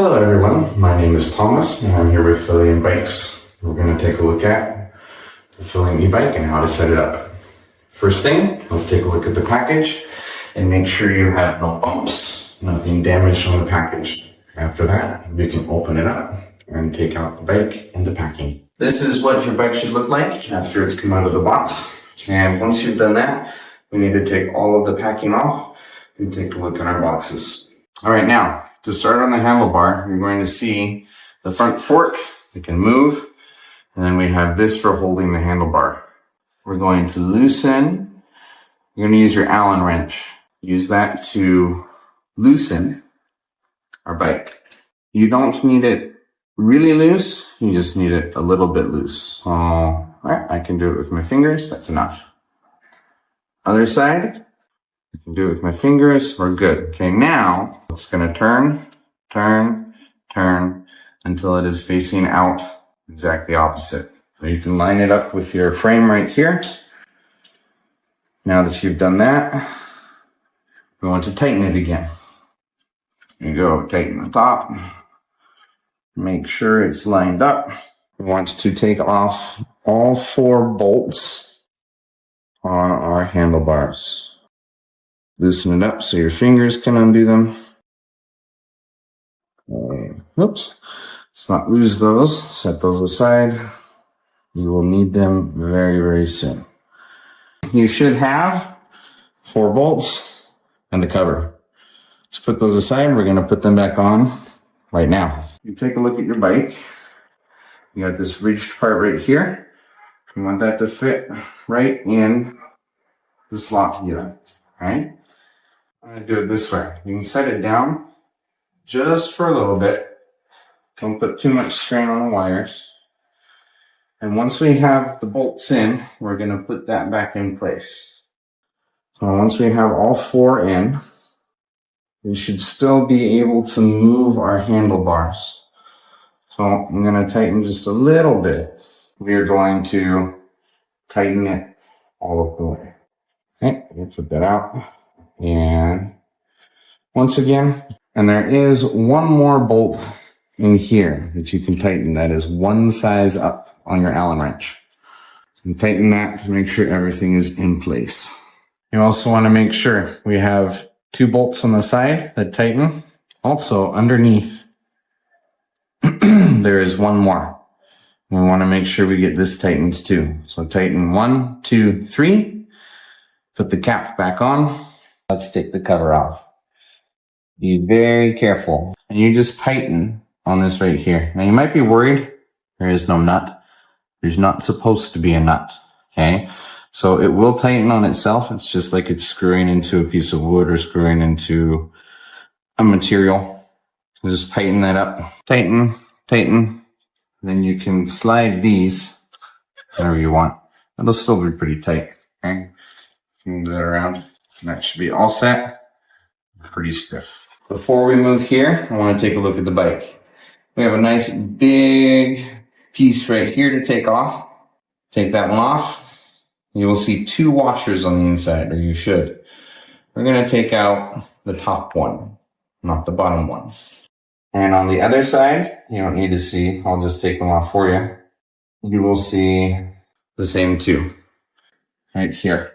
Hello everyone, my name is Thomas and I'm here with PHILIAM bikes. We're going to take a look at the PHILIAM e-bike and how to set it up. First thing, let's take a look at the package and make sure you have no bumps, nothing damaged on the package. After that, we can open it up and take out the bike and the packing. This is what your bike should look like after it's come out of the box. And once you've done that, we need to take all of the packing off and take a look at our boxes. All right, now, to start on the handlebar, you're going to see the front fork. It can move. And then we have this for holding the handlebar. We're going to loosen. You're going to use your Allen wrench. Use that to loosen our bike. You don't need it really loose. You just need it a little bit loose. So, all right, I can do it with my fingers. That's enough. Other side. I can do it with my fingers. We're good. Okay, now it's going to turn until it is facing out exactly opposite. So you can line it up with your frame right here. Now that you've done that, we want to tighten it again. You go, tighten the top. Make sure it's lined up. We want to take off all 4 bolts on our handlebars. Loosen it up so your fingers can undo them. Oops. Let's not lose those. Set those aside. You will need them very, very soon. You should have 4 bolts and the cover. Let's put those aside. We're going to put them back on right now. You take a look at your bike. You got this ridged part right here. You want that to fit right in the slot here. Right? I'm going to do it this way. You can set it down just for a little bit. Don't put too much strain on the wires. And once we have the bolts in, we're going to put that back in place. So once we have all 4 in, we should still be able to move our handlebars. So I'm going to tighten just a little bit. We are going to tighten it all of the way. Okay, we'll put that out. And once again, and there is one more bolt in here that you can tighten. That is one size up on your Allen wrench. So tighten that to make sure everything is in place. You also want to make sure we have 2 bolts on the side that tighten. Also underneath, there is one more. We want to make sure we get this tightened too. So tighten 1, 2, 3. Put the cap back on. Let's take the cover off. Be very careful. And you just tighten on this right here. Now you might be worried there is no nut. There's not supposed to be a nut. Okay? So it will tighten on itself. It's just like it's screwing into a piece of wood or screwing into a material. So just tighten that up. Tighten. Then you can slide these wherever you want. It'll still be pretty tight. Okay? Move that around. And that should be all set. Pretty stiff. Before we move here, I want to take a look at the bike. We have a nice big piece right here to take off. Take that one off. You will see 2 washers on the inside, or you should. We're going to take out the top one, not the bottom one. And on the other side, you don't need to see. I'll just take them off for you. You will see the same 2 right here.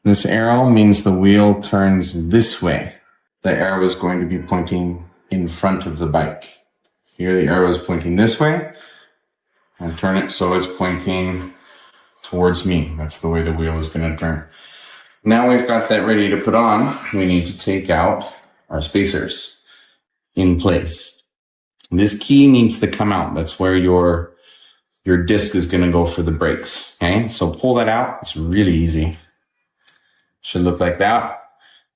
This arrow means the wheel turns this way. The arrow is going to be pointing in front of the bike. Here the arrow is pointing this way. And turn it so it's pointing towards me. That's the way the wheel is going to turn. Now we've got that ready to put on. We need to take out our spacers in place. This key needs to come out. That's where your disc is going to go for the brakes. Okay, so pull that out. It's really easy. Should look like that.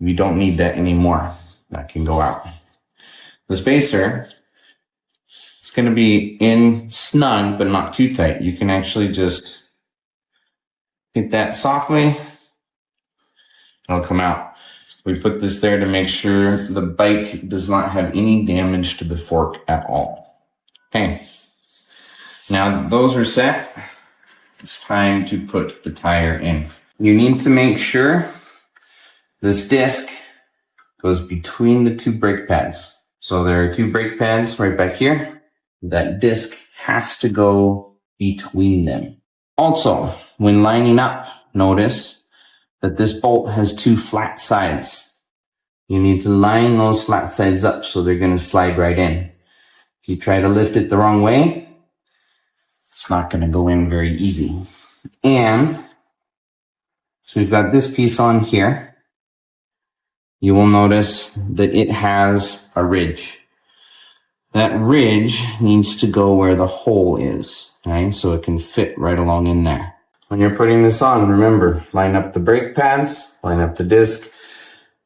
We don't need that anymore. That can go out. The spacer, it's going to be in snug, but not too tight. You can actually just hit that softly. It'll come out. We put this there to make sure the bike does not have any damage to the fork at all. Okay. Now those are set. It's time to put the tire in. You need to make sure this disc goes between the 2 brake pads. So there are two brake pads right back here. That disc has to go between them. Also, when lining up, notice that this bolt has two flat sides. You need to line those flat sides up so they're going to slide right in. If you try to lift it the wrong way, it's not going to go in very easy. And so we've got this piece on here. You will notice that it has a ridge. That ridge needs to go where the hole is, okay? So it can fit right along in there. When you're putting this on, remember, line up the brake pads, line up the disc.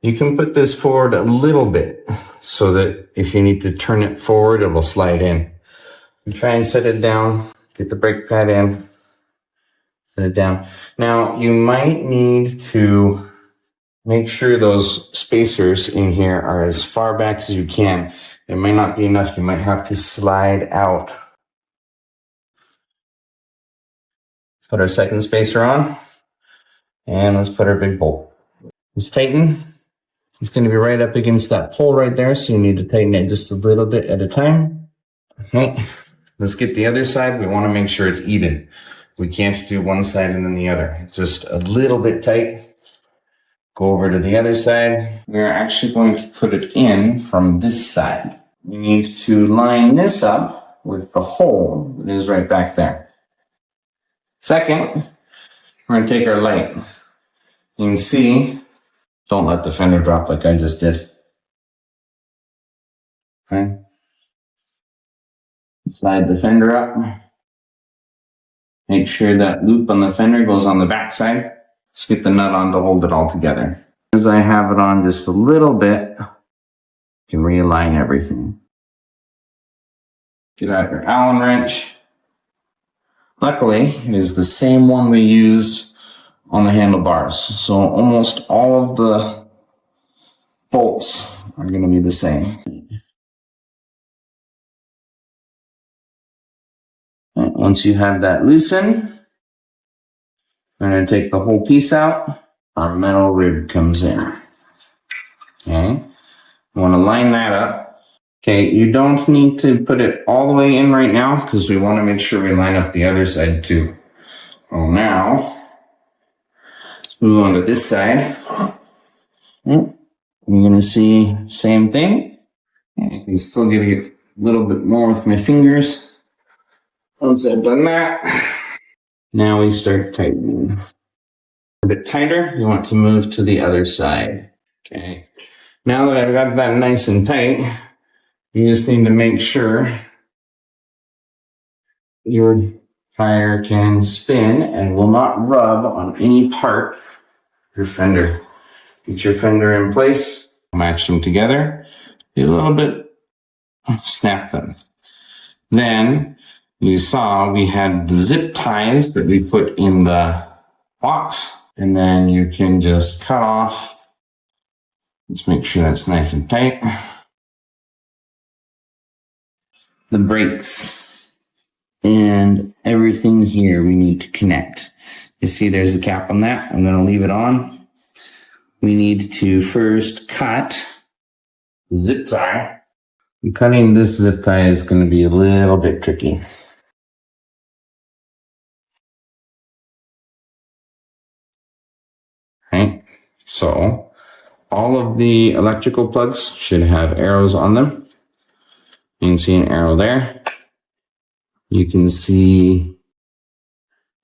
You can put this forward a little bit so that if you need to turn it forward, it will slide in. You try and set it down, get the brake pad in, set it down. Now, you might need to make sure those spacers in here are as far back as you can. It might not be enough. You might have to slide out. Put our second spacer on, and let's put our big bolt. Let's tighten. It's going to be right up against that pole right there, so you need to tighten it just a little bit at a time. Okay, let's get the other side. We want to make sure it's even. We can't do one side and then the other. Just a little bit tight. Go over to the other side. We're actually going to put it in from this side. We need to line this up with the hole that is right back there. Second, we're going to take our light. You can see, don't let the fender drop like I just did. Okay. Slide the fender up. Make sure that loop on the fender goes on the back side. Let's get the nut on to hold it all together. As I have it on just a little bit, you can realign everything. Get out your Allen wrench. Luckily, it is the same one we used on the handlebars. So almost all of the bolts are going to be the same. And once you have that loosened, I'm going to take the whole piece out. Our metal rib comes in. Okay. I want to line that up. Okay, you don't need to put it all the way in right now because we want to make sure we line up the other side too. Well, now, let's move on to this side. You're going to see same thing. I can still give you a little bit more with my fingers. Once I've done that, now we start tightening. A bit tighter, you want to move to the other side. Okay. Now that I've got that nice and tight, you just need to make sure your tire can spin and will not rub on any part of your fender. Get your fender in place, match them together, be a little bit, snap them. Then you saw we had the zip ties that we put in the box, and then you can just cut off. Let's make sure that's nice and tight. The brakes and everything here we need to connect. You see there's a cap on that. I'm going to leave it on. We need to first cut the zip tie. And cutting this zip tie is going to be a little bit tricky. Right? So all of the electrical plugs should have arrows on them. You can see an arrow there. You can see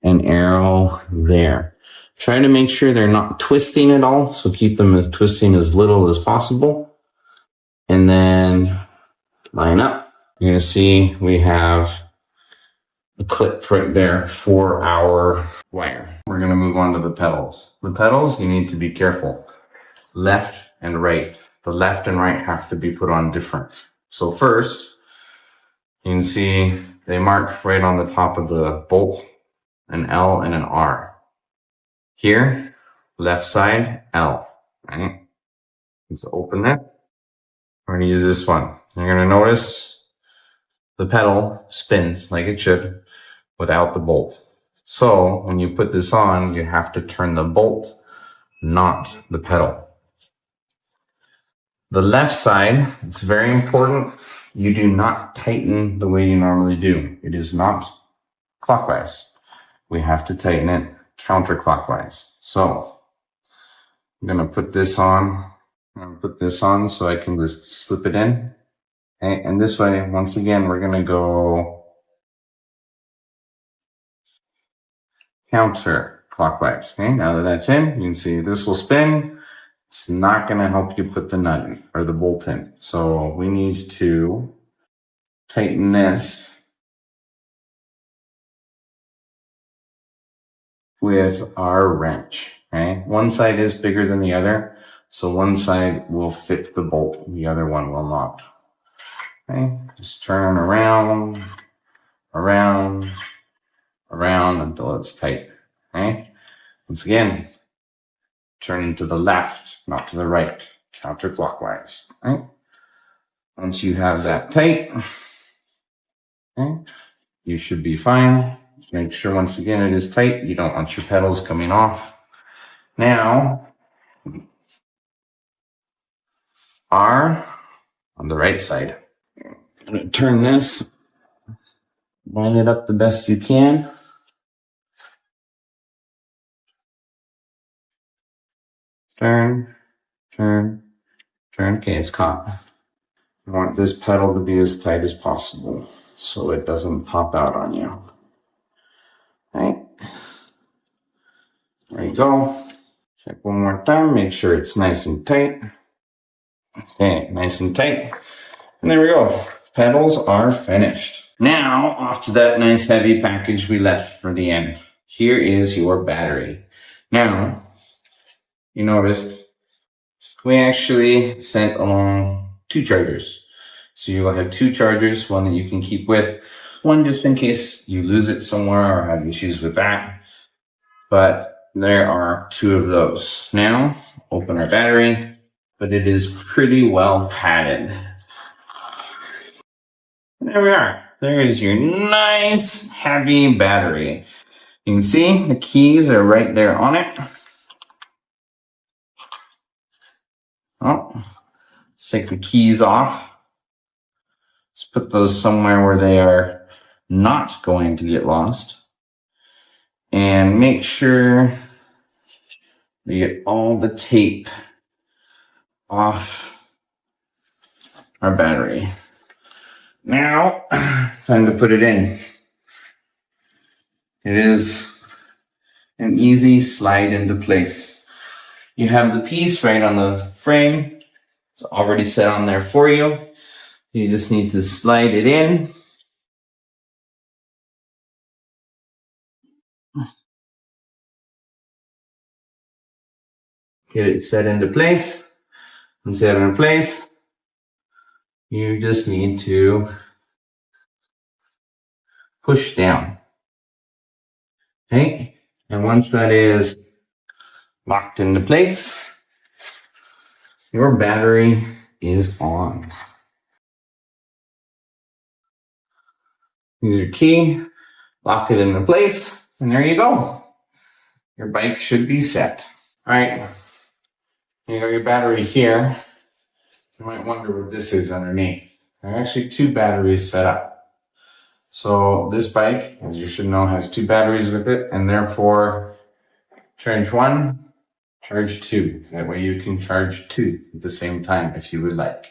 an arrow there. Try to make sure they're not twisting at all, so keep them twisting as little as possible. And then line up. You're going to see we have a clip right there for our wire. We're going to move on to the pedals. The pedals, you need to be careful. Left and right. The left and right have to be put on different. So first, you can see they mark right on the top of the bolt an L and an R. Here, left side, L. Right? Let's open it. We're going to use this one. You're going to notice the pedal spins like it should without the bolt. So when you put this on, you have to turn the bolt, not the pedal. The left side, it's very important. You do not tighten the way you normally do. It is not clockwise. We have to tighten it counterclockwise. So I'm going to put this on. I'm going to put this on so I can just slip it in. Okay. And this way, once again, we're going to go counterclockwise. Okay. Now that that's in, you can see this will spin. It's not going to help you put the nut in or the bolt in. So we need to tighten this with our wrench. Okay. One side is bigger than the other. So one side will fit the bolt. The other one will not. Okay. Just turn around, around, around until it's tight. Okay. Once again, turning to the left, not to the right, counterclockwise. Right? Once you have that tight, okay, you should be fine. Just make sure once again it is tight. You don't want your pedals coming off. Now, are on the right side. I'm going to turn this, line it up the best you can. Turn, turn, turn. Okay, it's caught. You want this pedal to be as tight as possible so it doesn't pop out on you. Right? There you go. Check one more time, make sure it's nice and tight. Okay, nice and tight. And there we go. Pedals are finished. Now, off to that nice heavy package we left for the end. Here is your battery. Now, you noticed we actually sent along 2 chargers. So you will have 2 chargers, one that you can keep with, one just in case you lose it somewhere or have issues with that. But there are 2 of those. Now, open our battery, but it is pretty well padded. And there we are. There is your nice heavy battery. You can see the keys are right there on it. Oh, let's take the keys off. Let's put those somewhere where they are not going to get lost. And make sure we get all the tape off our battery. Now, time to put it in. It is an easy slide into place. You have the piece right on the frame. It's already set on there for you. You just need to slide it in. Get it set into place. Once you have it in place, you just need to push down. Okay? And once that is locked into place, your battery is on. Use your key, lock it into place, and there you go. Your bike should be set. All right, you got your battery here. You might wonder what this is underneath. There are actually 2 batteries set up. So this bike, as you should know, has 2 batteries with it, and therefore charge 1, charge 2. That way you can charge 2 at the same time if you would like.